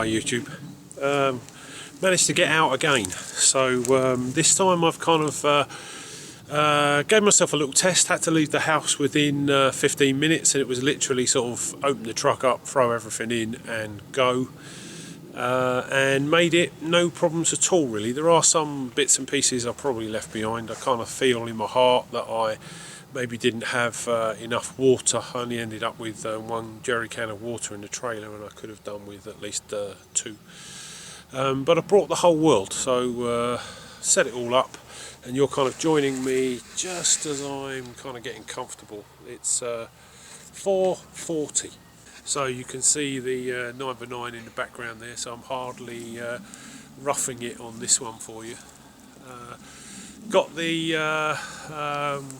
Hi YouTube. Managed to get out again, so this time I've kind of gave myself a little test. Had to leave the house within 15 minutes, and it was literally sort of open the truck up, throw everything in and go, and made it no problems at all really. There are some bits and pieces I probably left behind. I kind of feel in my heart that I maybe didn't have enough water. I only ended up with one jerry can of water in the trailer, and I could have done with at least two. But I brought the whole world, so set it all up, and you're kind of joining me just as I'm kind of getting comfortable. It's 4:40, so you can see the 9x9 in the background there, so I'm hardly roughing it on this one for you. Got the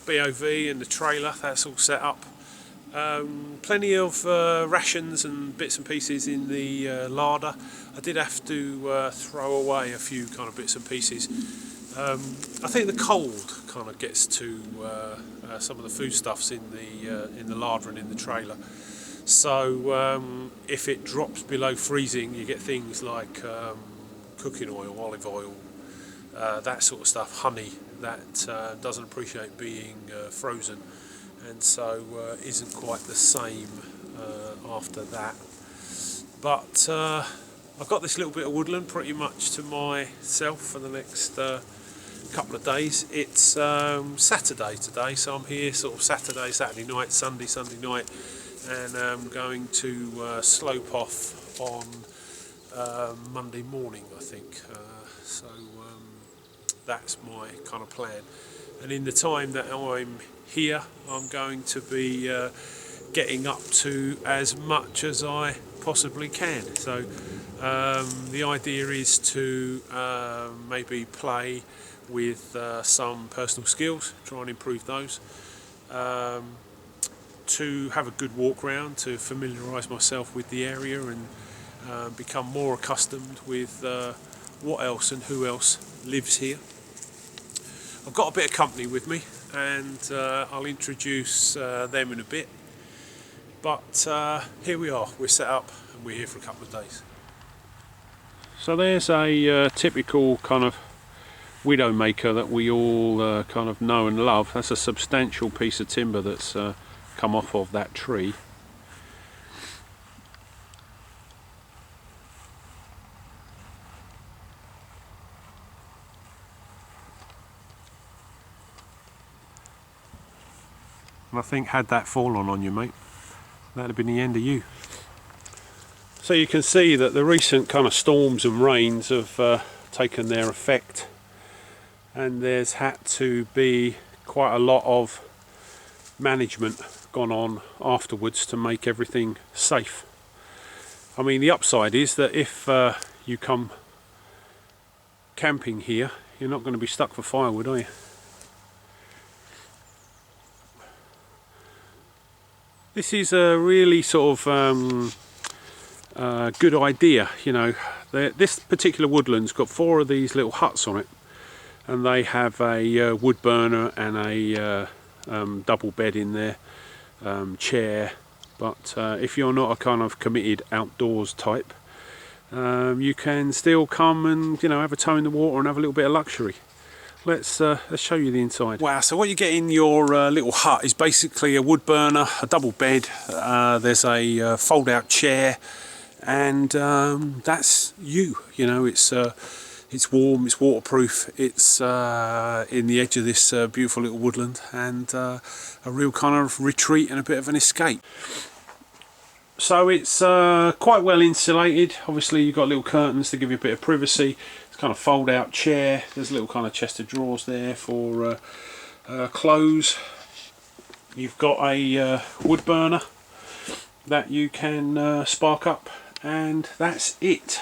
BOV and the trailer, that's all set up. Plenty of rations and bits and pieces in the larder. I did have to throw away a few kind of bits and pieces. I think the cold kind of gets to some of the foodstuffs in the larder and in the trailer. So if it drops below freezing, you get things like cooking oil, olive oil, that sort of stuff, honey, that doesn't appreciate being frozen, and so isn't quite the same after that. But I've got this little bit of woodland pretty much to myself for the next couple of days. It's Saturday today, so I'm here sort of Saturday night, Sunday night, and I'm going to slope off on Monday morning, I think. So that's my kind of plan, and in the time that I'm here I'm going to be getting up to as much as I possibly can. So the idea is to maybe play with some personal skills, try and improve those, to have a good walk round, to familiarise myself with the area and become more accustomed with what else and who else lives here. I've got a bit of company with me, and I'll introduce them in a bit, but here we are, we're set up and we're here for a couple of days. So there's a typical kind of widowmaker that we all kind of know and love. That's a substantial piece of timber that's come off of that tree. And I think had that fallen on you, mate, that'd have been the end of you. So you can see that the recent kind of storms and rains have taken their effect, and there's had to be quite a lot of management gone on afterwards to make everything safe. I mean, the upside is that if you come camping here, you're not going to be stuck for firewood, are you? This is a really sort of good idea, you know. This particular woodland's got 4 of these little huts on it, and they have a wood burner and a double bed in there, chair. But if you're not a kind of committed outdoors type, you can still come and, you know, have a toe in the water and have a little bit of luxury. Let's show you the inside. Wow, so what you get in your little hut is basically a wood burner, a double bed, there's a fold out chair, and that's you know, it's warm, it's waterproof, it's in the edge of this beautiful little woodland, and a real kind of retreat and a bit of an escape. So it's quite well insulated. Obviously you've got little curtains to give you a bit of privacy. It's kind of fold out chair. There's a little kind of chest of drawers there for clothes. You've got a wood burner that you can spark up, and that's it.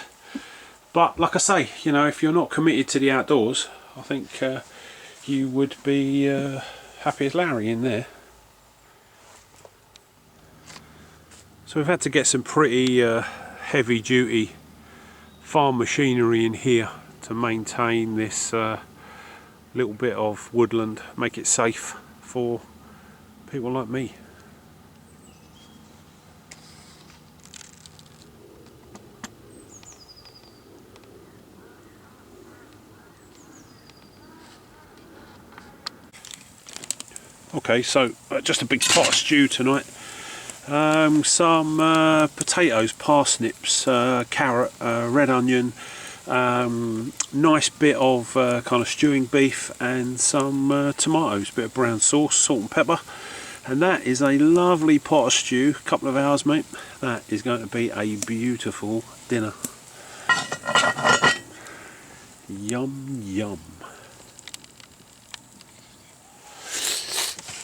But like I say, you know, if you're not committed to the outdoors, I think you would be happy as Larry in there. So we've had to get some pretty heavy duty farm machinery in here to maintain this little bit of woodland, make it safe for people like me. Okay, so just a big pot of stew tonight. Some potatoes, parsnips, carrot, red onion, nice bit of kind of stewing beef, and some tomatoes, bit of brown sauce, salt and pepper. And that is a lovely pot of stew. A couple of hours, mate. That is going to be a beautiful dinner. Yum yum.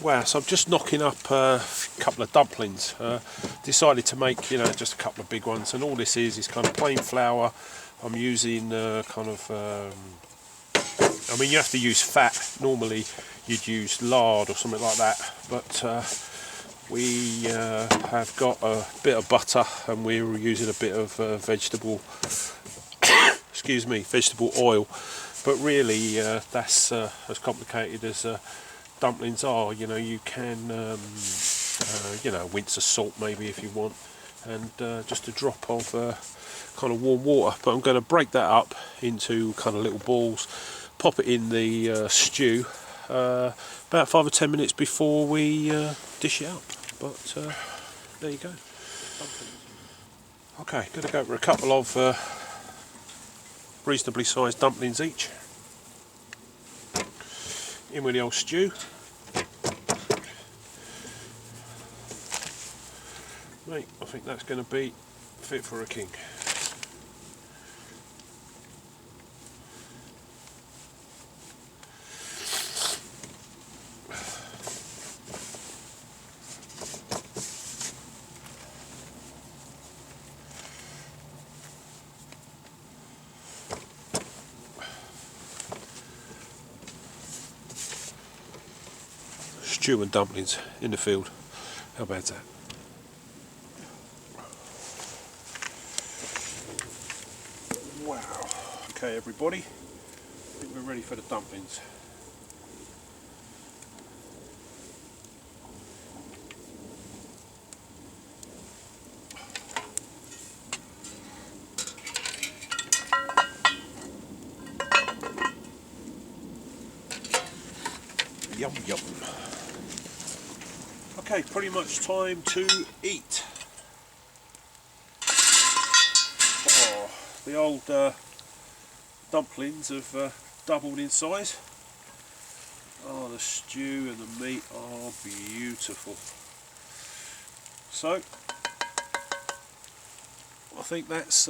Wow, so I'm just knocking up a couple of dumplings. Decided to make, you know, just a couple of big ones, and all this is kind of plain flour. I'm using kind of, I mean, you have to use fat. Normally you'd use lard or something like that, but we have got a bit of butter, and we're using a bit of vegetable, excuse me, vegetable oil. But really, that's as complicated as dumplings are. You know, you can, you know, wince of salt maybe if you want, and just a drop of kind of warm water. But I'm going to break that up into kind of little balls, pop it in the stew about 5 or 10 minutes before we dish it up. But there you go. Okay, going to go for a couple of reasonably sized dumplings each. In with the old stew. Mate, I think that's going to be fit for a king. Stew and dumplings in the field. How bad's that? Wow. Okay, everybody. I think we're ready for the dumplings. Yum yum. Okay, pretty much time to eat. Oh, the old dumplings have doubled in size. Oh, the stew and the meat are beautiful. So, I think that's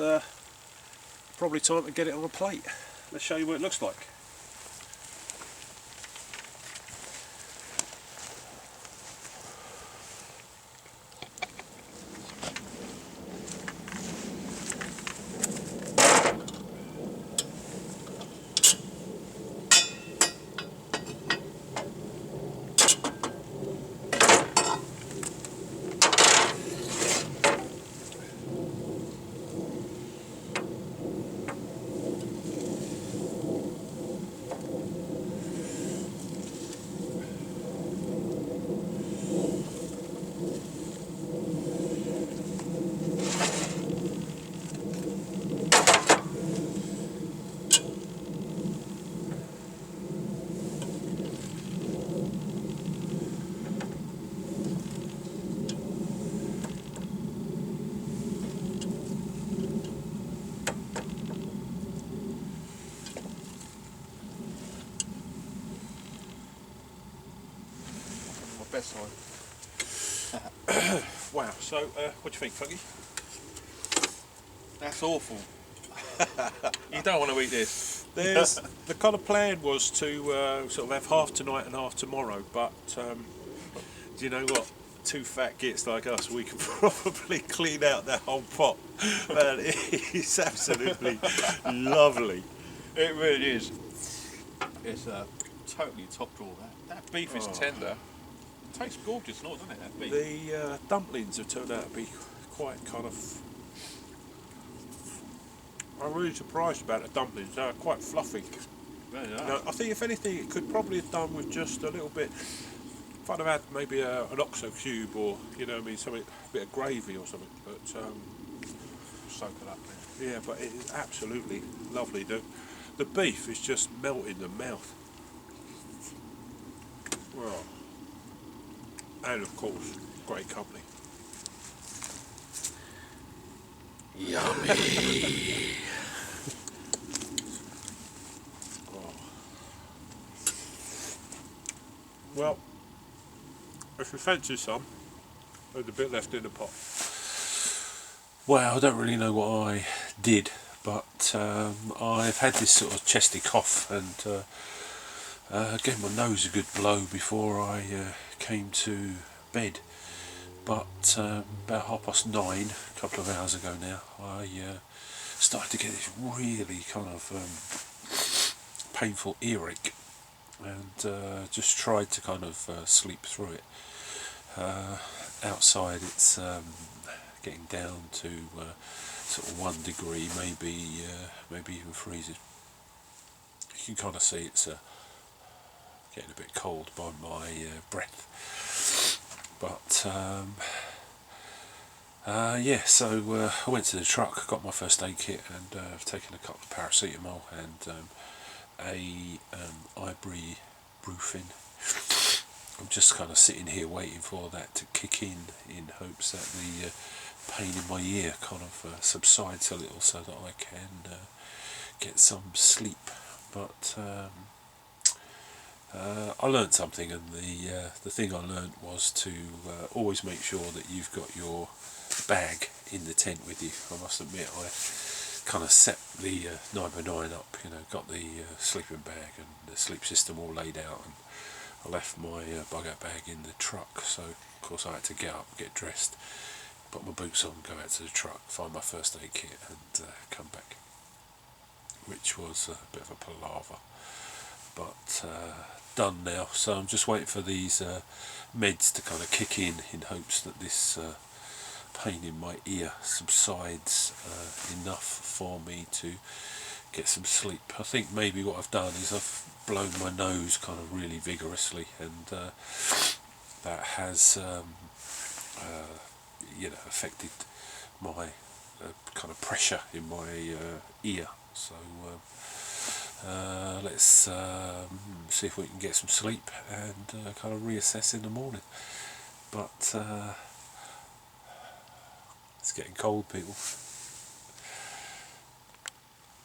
probably time to get it on a plate. Let's show you what it looks like. Best time. Wow, so what do you think, Fuggy? That's awful. You don't want to eat this. There's the kind of plan was to sort of have half tonight and half tomorrow, but do you know what? Two fat gits like us, we can probably clean out that whole pot. Man, it's absolutely lovely. It really is. It's totally top drawer. That beef is tender. It tastes gorgeous, doesn't it? That beef. The dumplings have turned out to be quite kind of. I'm really surprised about the dumplings. They're quite fluffy. Really are. Now, I think if anything, it could probably have done with just a little bit. If I'd have had maybe an oxo cube, or you know, what I mean, something, a bit of gravy or something. But soak it up. yeah, but it is absolutely lovely. The beef is just melting in the mouth. Well, And of course, great company. Yummy. Well, if you fancy some, there's a bit left in the pot. Well, I don't really know what I did, but I've had this sort of chesty cough and gave my nose a good blow before I came to bed. But about 9:30, a couple of hours ago now, I started to get this really kind of painful earache, and just tried to kind of sleep through it. Outside it's getting down to sort of 1 degree, maybe even freezing. You can kind of see it's getting a bit cold by my breath. But yeah, so I went to the truck, got my first aid kit, and I've taken a couple of paracetamol and a ibuprofen. I'm just kind of sitting here waiting for that to kick in hopes that the pain in my ear kind of subsides a little so that I can get some sleep. But I learned something, and the thing I learned was to always make sure that you've got your bag in the tent with you. I must admit, I kind of set the 9x9 up, got the sleeping bag and the sleep system all laid out, and I left my bug out bag in the truck. So of course I had to get up, get dressed, put my boots on, go out to the truck, find my first aid kit, and come back, which was a bit of a palaver, but done now. So I'm just waiting for these meds to kind of kick in hopes that this pain in my ear subsides enough for me to get some sleep. I think maybe what I've done is I've blown my nose kind of really vigorously, and that has affected my kind of pressure in my ear. So let's see if we can get some sleep and kind of reassess in the morning. But it's getting cold, people.